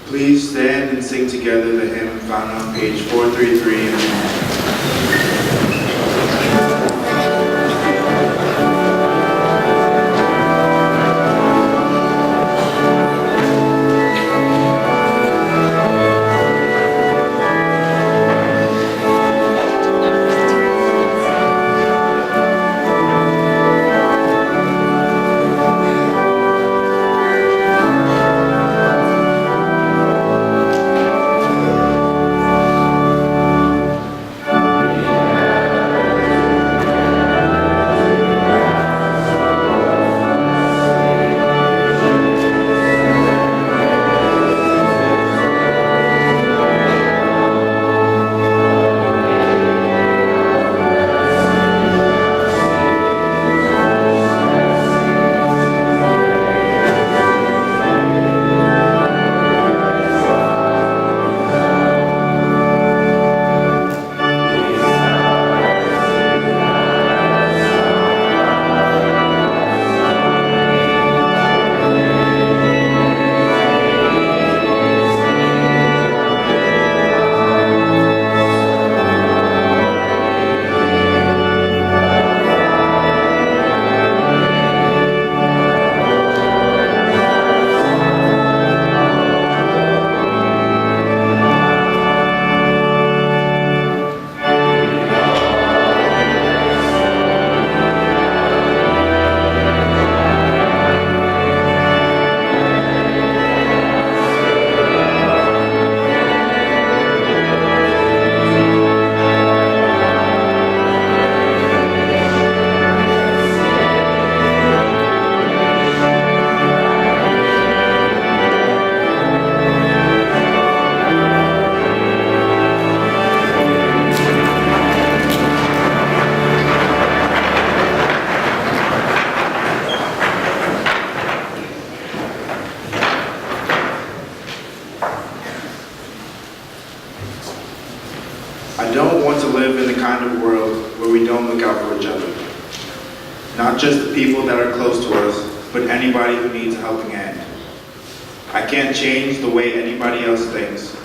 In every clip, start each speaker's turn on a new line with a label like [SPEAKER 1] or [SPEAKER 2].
[SPEAKER 1] Please stand and sing together the hymn found on page 433. I don't want to live in the kind of world where we don't look out for each other. Not just the people that are close to us, but anybody who needs a helping hand. I can't change the way anybody else thinks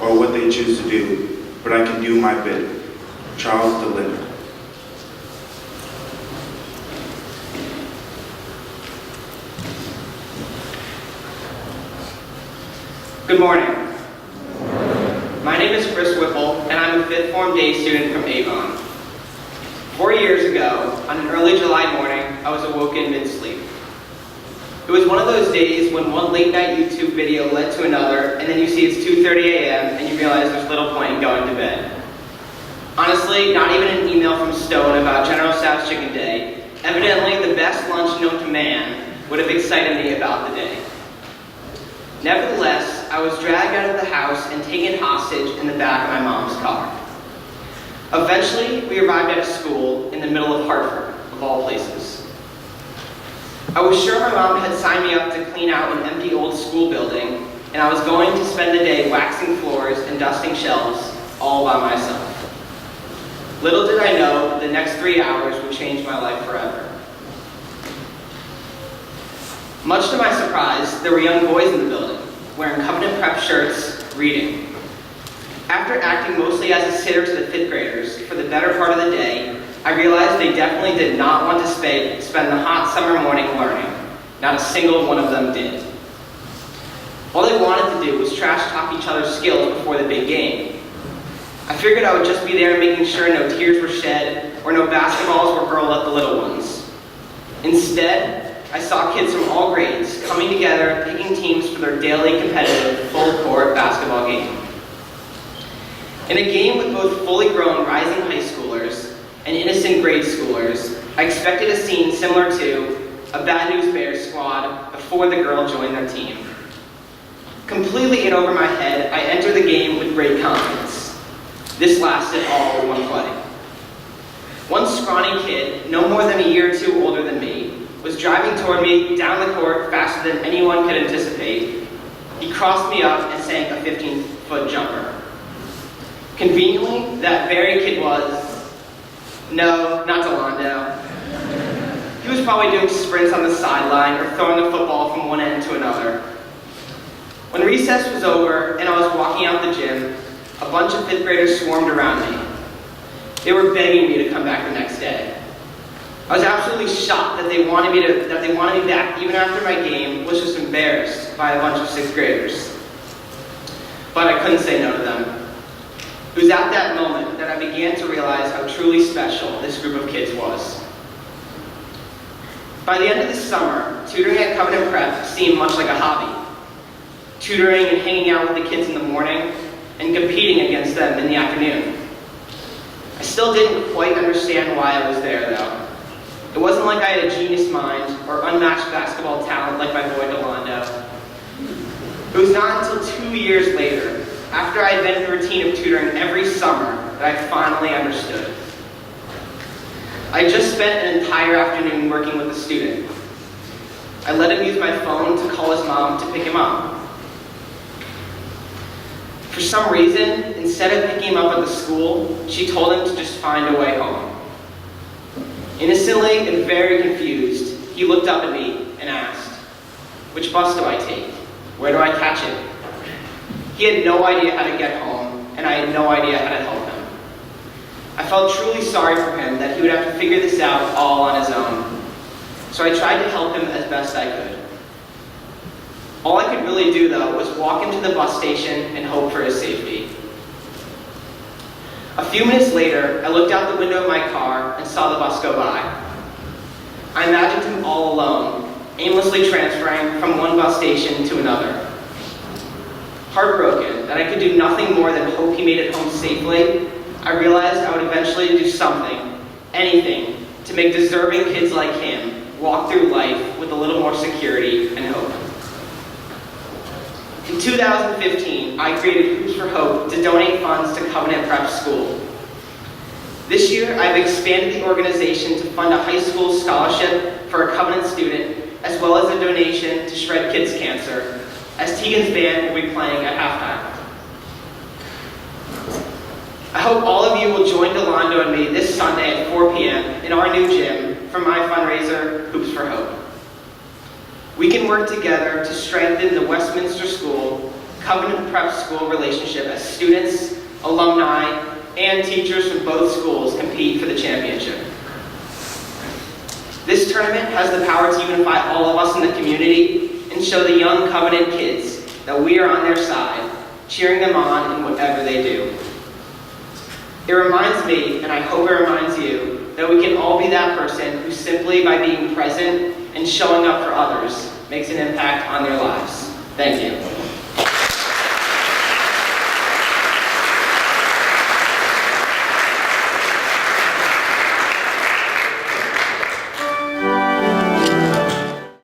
[SPEAKER 1] or what they choose to do, but I can do my bit. Charles DeLynn.
[SPEAKER 2] Good morning. My name is Whipple, and I'm a 5th Form Day student from Avon. 4 years ago, on an early July morning, I was awoken mid-sleep. It was one of those days when one late-night YouTube video led to another, and then you see it's 2:30 a.m., and you realize there's little point in going to bed. Honestly, not even an email from Stone about General Tso's Chicken Day, evidently the best lunch known to man, would have excited me about the day. Nevertheless, I was dragged out of the house and taken hostage in the back of my mom's car. Eventually, we arrived at a school in the middle of Hartford, of all places. I was sure my mom had signed me up to clean out an empty old school building, and I was going to spend the day waxing floors and dusting shelves all by myself. Little did I know that the next 3 hours would change my life forever. Much to my surprise, there were young boys in the building, wearing Covenant Prep shirts, reading. After acting mostly as a sitter to the 5th graders for the better part of the day, I realized they definitely did not want to spend the hot summer morning learning. Not a single one of them did. All they wanted to do was trash talk each other's skills before the big game. I figured I would just be there making sure no tears were shed or no basketballs were hurled at the little ones. Instead, I saw kids from all grades coming together, picking teams for their daily competitive full-court basketball game. In a game with both fully grown rising high schoolers and innocent grade schoolers, I expected a scene similar to a Bad News Bears squad before the girl joined their team. Completely in over my head, I entered the game with great confidence. This lasted all of one play. One scrawny kid, no more than a year or two older than me, was driving toward me down the court faster than anyone could anticipate. He crossed me up and sank a 15-foot jumper. Conveniently, that very kid was, no, not Delando. He was probably doing sprints on the sideline or throwing the football from one end to another. When recess was over and I was walking out the gym, a bunch of fifth graders swarmed around me. They were begging me to come back the next day. I was absolutely shocked that they wanted me back even after my game was just embarrassed by a bunch of sixth graders. But I couldn't say no to them. It was at that moment that I began to realize how truly special this group of kids was. By the end of the summer, tutoring at Covenant Prep seemed much like a hobby. Tutoring and hanging out with the kids in the morning and competing against them in the afternoon. I still didn't quite understand why I was there though. It wasn't like I had a genius mind or unmatched basketball talent like my boy Delando. It was not until 2 years later, after I had been in the routine of tutoring every summer, that I finally understood. I had just spent an entire afternoon working with a student. I let him use my phone to call his mom to pick him up. For some reason, instead of picking him up at the school, she told him to just find a way home. Innocently and very confused, he looked up at me and asked, "Which bus do I take? Where do I catch it?" He had no idea how to get home, and I had no idea how to help him. I felt truly sorry for him that he would have to figure this out all on his own. So I tried to help him as best I could. All I could really do, though, was walk him to the bus station and hope for his safety. A few minutes later, I looked out the window of my car and saw the bus go by. I imagined him all alone, aimlessly transferring from one bus station to another. Heartbroken that I could do nothing more than hope he made it home safely, I realized I would eventually do something, anything, to make deserving kids like him walk through life with a little more security and hope. In 2015, I created Hoops for Hope to donate funds to Covenant Prep School. This year, I've expanded the organization to fund a high school scholarship for a Covenant student, as well as a donation to Shred Kids Cancer, as Tegan's band will be playing at halftime. I hope all of you will join Delando and me this Sunday at 4 p.m. in our new gym for my fundraiser, Hoops for Hope. We can work together to strengthen the Westminster School, Covenant Prep School relationship as students, alumni, and teachers from both schools compete for the championship. This tournament has the power to unify all of us in the community and show the young Covenant kids that we are on their side, cheering them on in whatever they do. It reminds me, and I hope it reminds you, that we can all be that person who simply by being present and showing up for others makes an impact on their lives. Thank you.